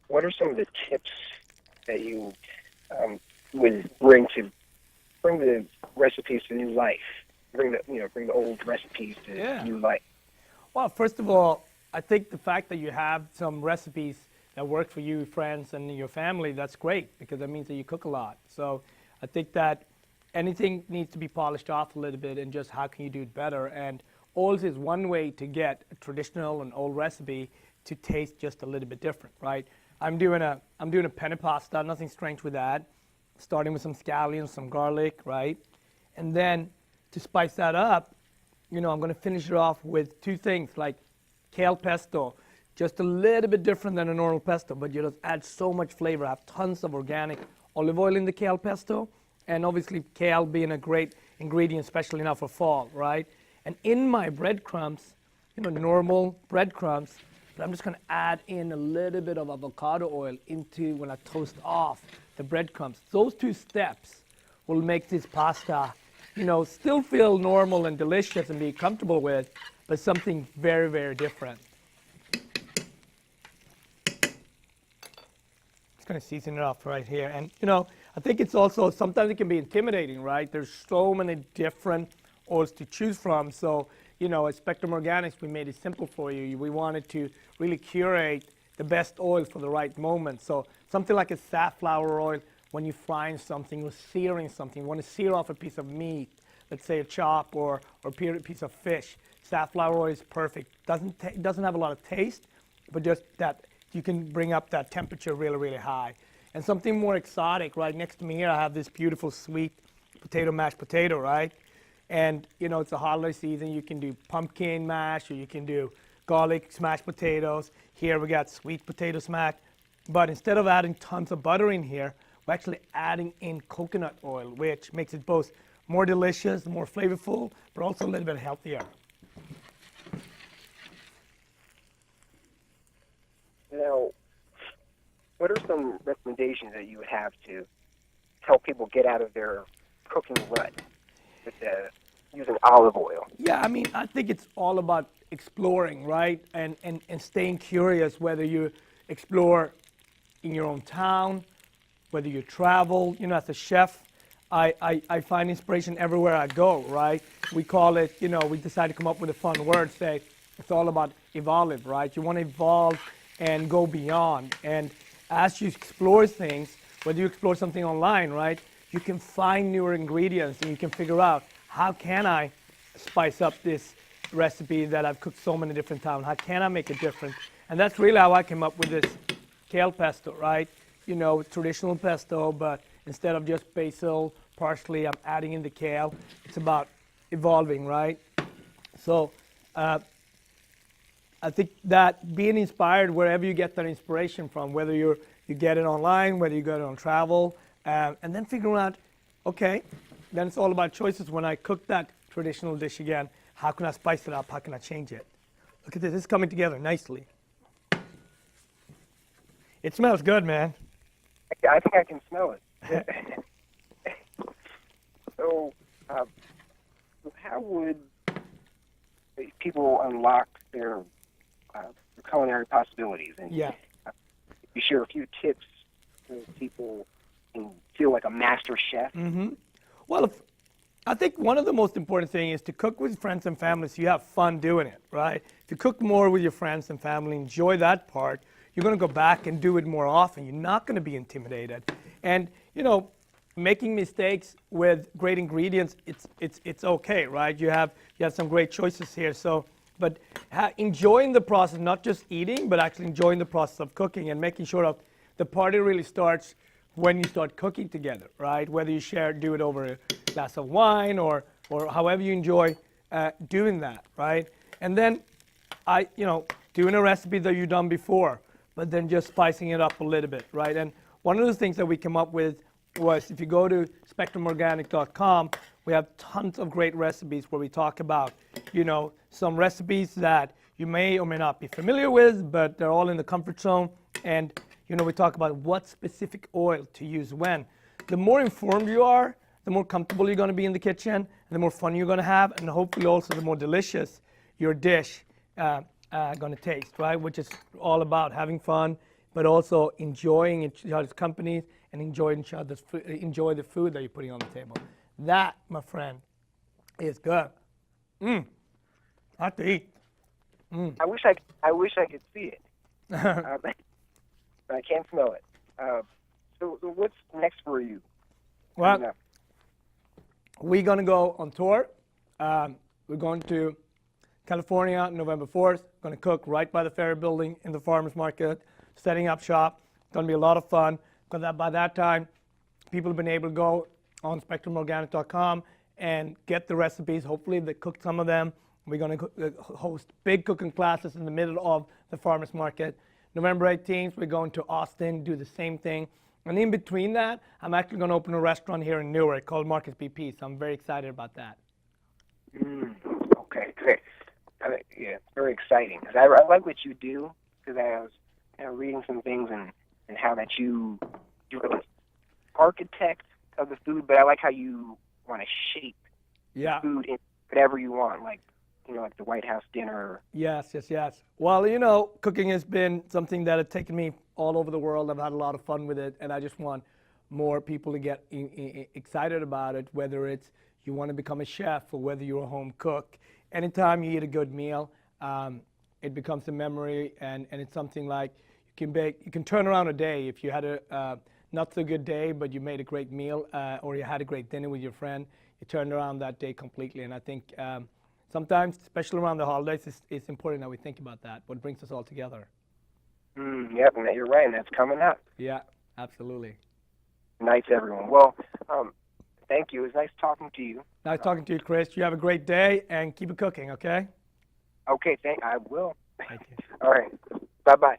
what are some of the tips that you would bring the recipes to new life? Bring the old recipes to Yeah. new life. Well, first of all, I think the fact that you have some recipes that work for you, friends, and your family, that's great because that means that you cook a lot. So I think that anything needs to be polished off a little bit and just how can you do it better. And oils is one way to get a traditional and old recipe to taste just a little bit different, right? I'm doing a penne pasta, nothing strange with that. Starting with some scallions, some garlic, right? And then to spice that up, I'm going to finish it off with two things like kale pesto, just a little bit different than a normal pesto, but you just add so much flavor. I have tons of organic olive oil in the kale pesto, and obviously kale being a great ingredient, especially now for fall, right? And in my breadcrumbs, normal breadcrumbs, but I'm just going to add in a little bit of avocado oil into when I toast off the breadcrumbs. Those two steps will make this pasta still feel normal and delicious and be comfortable with, but something very, very different. Just going to season it off right here. And, I think it's also, sometimes it can be intimidating, right? There's so many different oils to choose from. So, at Spectrum Organics, we made it simple for you. We wanted to really curate the best oil for the right moment. So something like a safflower oil, when you're frying something or searing something, you want to sear off a piece of meat, let's say a chop or a piece of fish. Safflower oil is perfect. It doesn't have a lot of taste, but just that you can bring up that temperature really, really high. And something more exotic, right next to me here, I have this beautiful sweet mashed potato, right? And, it's a holiday season. You can do pumpkin mash or you can do garlic smashed potatoes. Here we got sweet potato smack. But instead of adding tons of butter in here, we're actually adding in coconut oil, which makes it both more delicious, more flavorful, but also a little bit healthier. Now, what are some recommendations that you would have to help people get out of their cooking rut with using olive oil? Yeah, I think it's all about exploring, right? And staying curious, whether you explore in your own town, whether you travel. As a chef, I find inspiration everywhere I go, right? We call it, we decided to come up with a fun word, say it's all about evolve, right? You want to evolve and go beyond. And as you explore things, whether you explore something online, right, you can find newer ingredients and you can figure out how can I spice up this recipe that I've cooked so many different times? How can I make it different? And that's really how I came up with this kale pesto, right? Traditional pesto, but instead of just basil, parsley, I'm adding in the kale. It's about evolving, right? So I think that being inspired wherever you get that inspiration from, whether you get it online, whether you get it on travel, and then figuring out, okay, then it's all about choices. When I cook that traditional dish again, how can I spice it up? How can I change it? Look at this. It's coming together nicely. It smells good, man. I think I can smell it. So, how would people unlock their culinary possibilities? And Yeah. you share a few tips so people can feel like a master chef. Mm-hmm. Well, I think one of the most important things is to cook with friends and family so you have fun doing it, right? If you cook more with your friends and family, enjoy that part, you're going to go back and do it more often. You're not going to be intimidated. And, making mistakes with great ingredients, it's okay, right? You have some great choices here. So, but enjoying the process, not just eating, but actually enjoying the process of cooking and making sure that the party really starts when you start cooking together, right? Whether you do it over a glass of wine or however you enjoy doing that, right? And then doing a recipe that you've done before, but then just spicing it up a little bit, right? And one of the things that we came up with was if you go to SpectrumOrganic.com, we have tons of great recipes where we talk about, some recipes that you may or may not be familiar with, but they're all in the comfort zone. And, we talk about what specific oil to use when. The more informed you are, the more comfortable you're going to be in the kitchen, and the more fun you're going to have, and hopefully also the more delicious your dish going to taste, right? Which is all about having fun, but also enjoying each other's companies and enjoy the food that you're putting on the table. That, my friend, is good. Hard to eat. I wish I could see it, but I can't smell it. So what's next for you? Well, we're going to go on tour. We're going to California November 4th. Going to cook right by the Ferry Building in the farmers market, setting up shop. Going to be a lot of fun because by that time, people have been able to go on SpectrumOrganic.com and get the recipes. Hopefully, they cook some of them. We're going to host big cooking classes in the middle of the farmers market. November 18th, we're going to Austin, do the same thing. And in between that, I'm actually going to open a restaurant here in Newark called Marcus BP. So I'm very excited about that. Okay, great. Yeah, very exciting. 'Cause I like what you do. Because I was reading some things and how that you're an architect of the food, but I like how you want to shape the food in whatever you want, like like the White House dinner. Yes. Well, cooking has been something that has taken me all over the world. I've had a lot of fun with it, and I just want more people to get excited about it, whether it's you want to become a chef or whether you're a home cook. Anytime you eat a good meal, it becomes a memory, and it's something like you can turn around a day if you had a not so good day, but you made a great meal, or you had a great dinner with your friend. You turned around that day completely, and I think sometimes, especially around the holidays, it's important that we think about that, what brings us all together. Yep, and you're right, and that's coming up. Yeah, absolutely. Nice, everyone. Well, thank you. It was nice talking to you. Nice talking to you, Chris. You have a great day, and keep it cooking, okay? Okay, I will. Thank you. All right. Bye-bye.